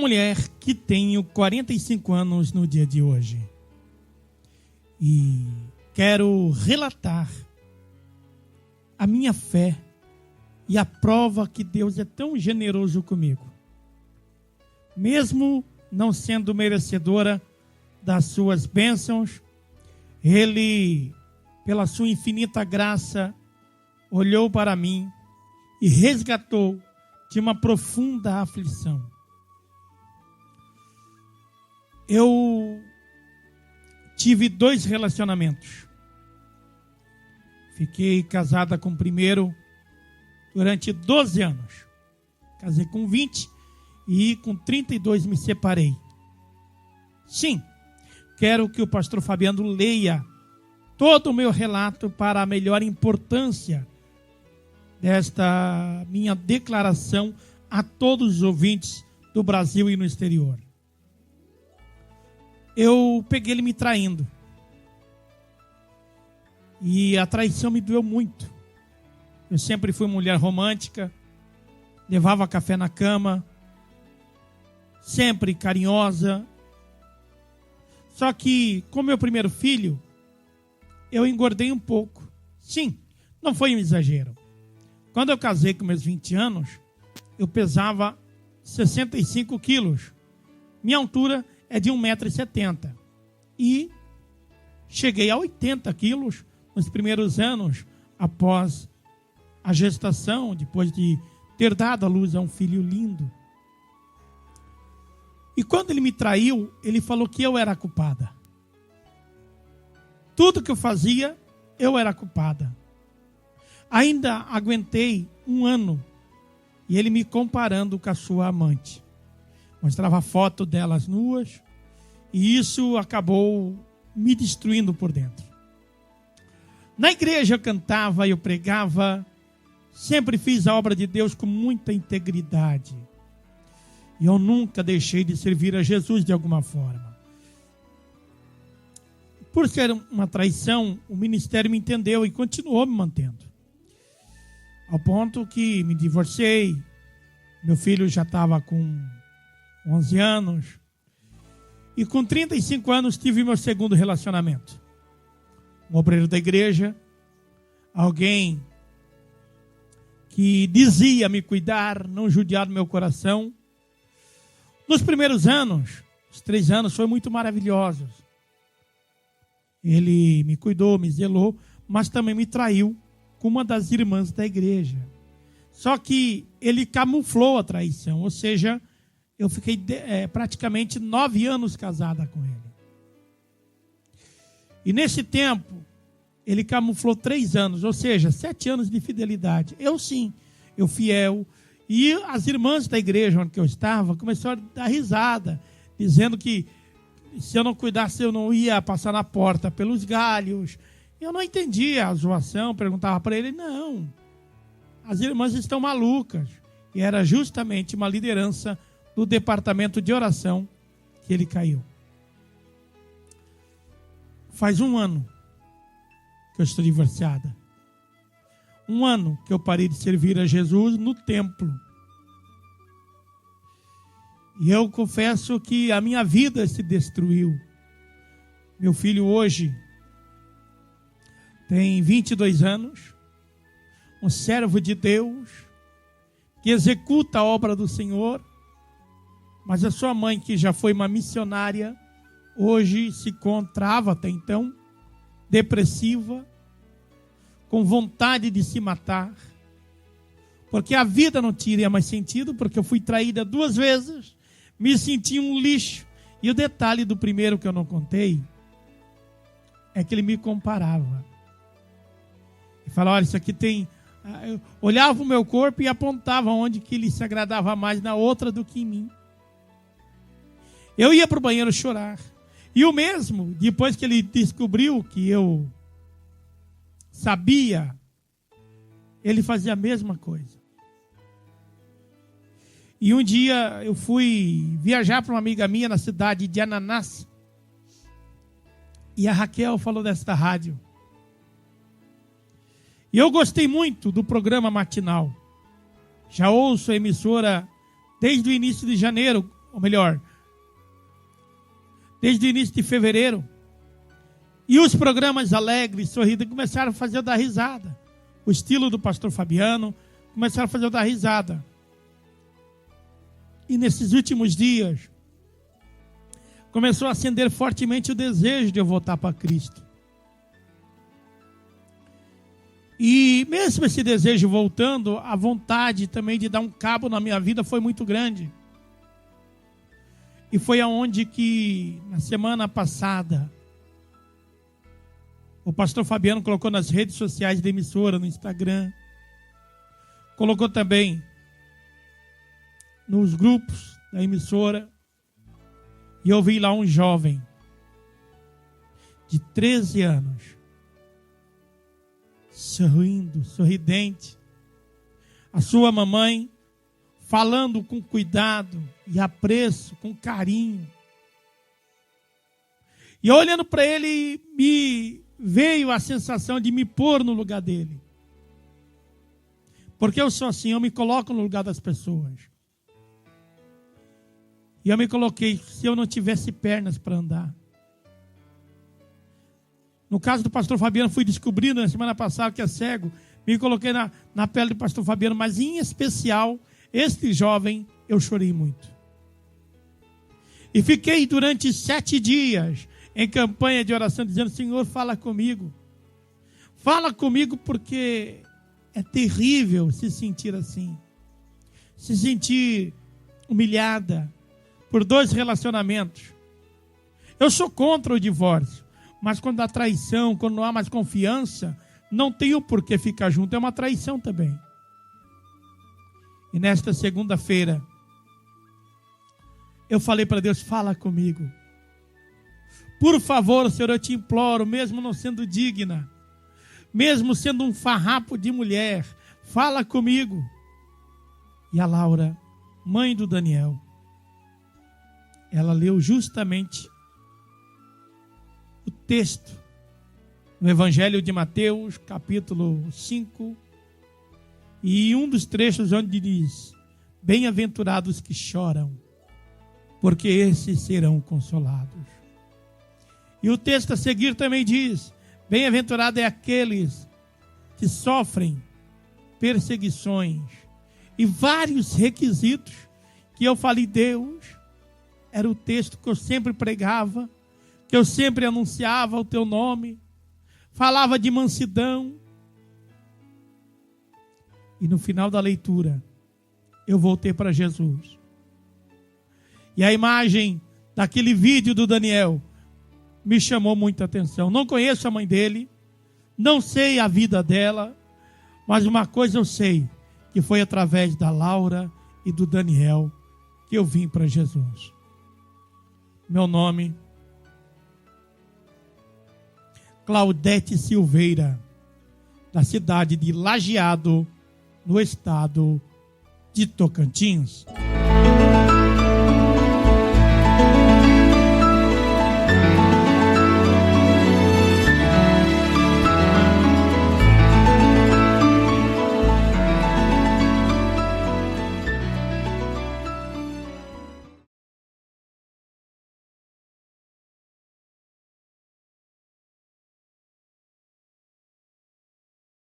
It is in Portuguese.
mulher que tenho 45 anos no dia de hoje. E quero relatar a minha fé e a prova que Deus é tão generoso comigo. Mesmo não sendo merecedora das suas bênçãos, Ele, pela sua infinita graça, olhou para mim e resgatou de uma profunda aflição. Eu tive 2 relacionamentos. Fiquei casada com o primeiro durante 12 anos. Casei com 20 e com 32 me separei. Sim, quero que o pastor Fabiano leia todo o meu relato para a melhor importância desta minha declaração a todos os ouvintes do Brasil e no exterior. Eu peguei ele me traindo. E a traição me doeu muito. Eu sempre fui mulher romântica, levava café na cama, sempre carinhosa. Só que, com meu primeiro filho, eu engordei um pouco. Sim, não foi um exagero. Quando eu casei com meus 20 anos, eu pesava 65 quilos. Minha altura é de 1,70 m. E cheguei a 80 quilos nos primeiros anos após a gestação, depois de ter dado à luz a um filho lindo. E quando ele me traiu, ele falou que eu era a culpada. Tudo que eu fazia, eu era a culpada. Ainda aguentei 1 ano e ele me comparando com a sua amante. Mostrava foto delas nuas e isso acabou me destruindo por dentro. Na igreja eu cantava, eu pregava, sempre fiz a obra de Deus com muita integridade. E eu nunca deixei de servir a Jesus de alguma forma. Por ser uma traição, o ministério me entendeu e continuou me mantendo. Ao ponto que me divorciei, meu filho já estava com 11 anos. E com 35 anos tive meu segundo relacionamento. Um obreiro da igreja, alguém que dizia me cuidar, não judiar do meu coração. Nos primeiros anos, os 3 anos, foram muito maravilhosos. Ele me cuidou, me zelou, mas também me traiu com uma das irmãs da igreja. Só que ele camuflou a traição, ou seja, eu fiquei praticamente 9 anos casada com ele. E nesse tempo, ele camuflou 3 anos, ou seja, 7 anos de fidelidade. Eu sim, eu fiel. E as irmãs da igreja onde eu estava começaram a dar risada, dizendo que se eu não cuidasse, eu não ia passar na porta pelos galhos. Eu não entendia a zoação, perguntava para ele, não, as irmãs estão malucas. E era justamente uma liderança do departamento de oração que ele caiu. Faz 1 ano que eu estou divorciada. 1 ano que eu parei de servir a Jesus no templo. E eu confesso que a minha vida se destruiu. Meu filho hoje tem 22 anos, um servo de Deus, que executa a obra do Senhor, mas a sua mãe, que já foi uma missionária, hoje se encontrava até então depressiva, com vontade de se matar, porque a vida não teria mais sentido, porque eu fui traída 2 vezes, me senti um lixo. E o detalhe do primeiro que eu não contei é que ele me comparava. Ele falava, olha, isso aqui tem... Eu olhava o meu corpo e apontava onde que ele se agradava mais na outra do que em mim. Eu ia para o banheiro chorar. E o mesmo, depois que ele descobriu que eu sabia, ele fazia a mesma coisa. E um dia eu fui viajar para uma amiga minha na cidade de Ananás. E a Raquel falou desta rádio. E eu gostei muito do programa matinal. Já ouço a emissora desde o início de janeiro, ou melhor, desde o início de fevereiro. E os programas alegres, sorridos, começaram a fazer eu dar risada. O estilo do pastor Fabiano, começaram a fazer eu dar risada. E nesses últimos dias, começou a acender fortemente o desejo de eu voltar para Cristo. E mesmo esse desejo voltando, a vontade também de dar um cabo na minha vida foi muito grande. E foi aonde que, na semana passada, o pastor Fabiano colocou nas redes sociais da emissora, no Instagram, colocou também nos grupos da emissora, e eu vi lá um jovem de 13 anos, sorrindo, sorridente, a sua mamãe falando com cuidado e apreço, com carinho. E olhando para ele, me veio a sensação de me pôr no lugar dele. Porque eu sou assim, eu me coloco no lugar das pessoas. E eu me coloquei, se eu não tivesse pernas para andar. No caso do pastor Fabiano, fui descobrindo na semana passada que é cego. Me coloquei na pele do pastor Fabiano, mas em especial, este jovem, eu chorei muito. E fiquei durante 7 dias em campanha de oração, dizendo: Senhor, fala comigo. Fala comigo, porque é terrível se sentir assim. Se sentir humilhada por 2 relacionamentos. Eu sou contra o divórcio. Mas quando há traição, quando não há mais confiança, não tem o porquê ficar junto, é uma traição também. E nesta segunda-feira, eu falei para Deus: fala comigo. Por favor, Senhor, eu te imploro, mesmo não sendo digna, mesmo sendo um farrapo de mulher, fala comigo. E a Laura, mãe do Daniel, ela leu justamente o texto no Evangelho de Mateus, capítulo 5, e um dos trechos onde diz: bem-aventurados que choram, porque esses serão consolados. E o texto a seguir também diz: bem-aventurado é aqueles que sofrem perseguições, e vários requisitos que eu falei. Deus, era o texto que eu sempre pregava, que eu sempre anunciava o teu nome, falava de mansidão. E no final da leitura, eu voltei para Jesus. E a imagem daquele vídeo do Daniel me chamou muita atenção. Não conheço a mãe dele, não sei a vida dela, mas uma coisa eu sei, que foi através da Laura e do Daniel que eu vim para Jesus. Meu nome, Claudete Silveira, da cidade de Lajeado, no estado de Tocantins.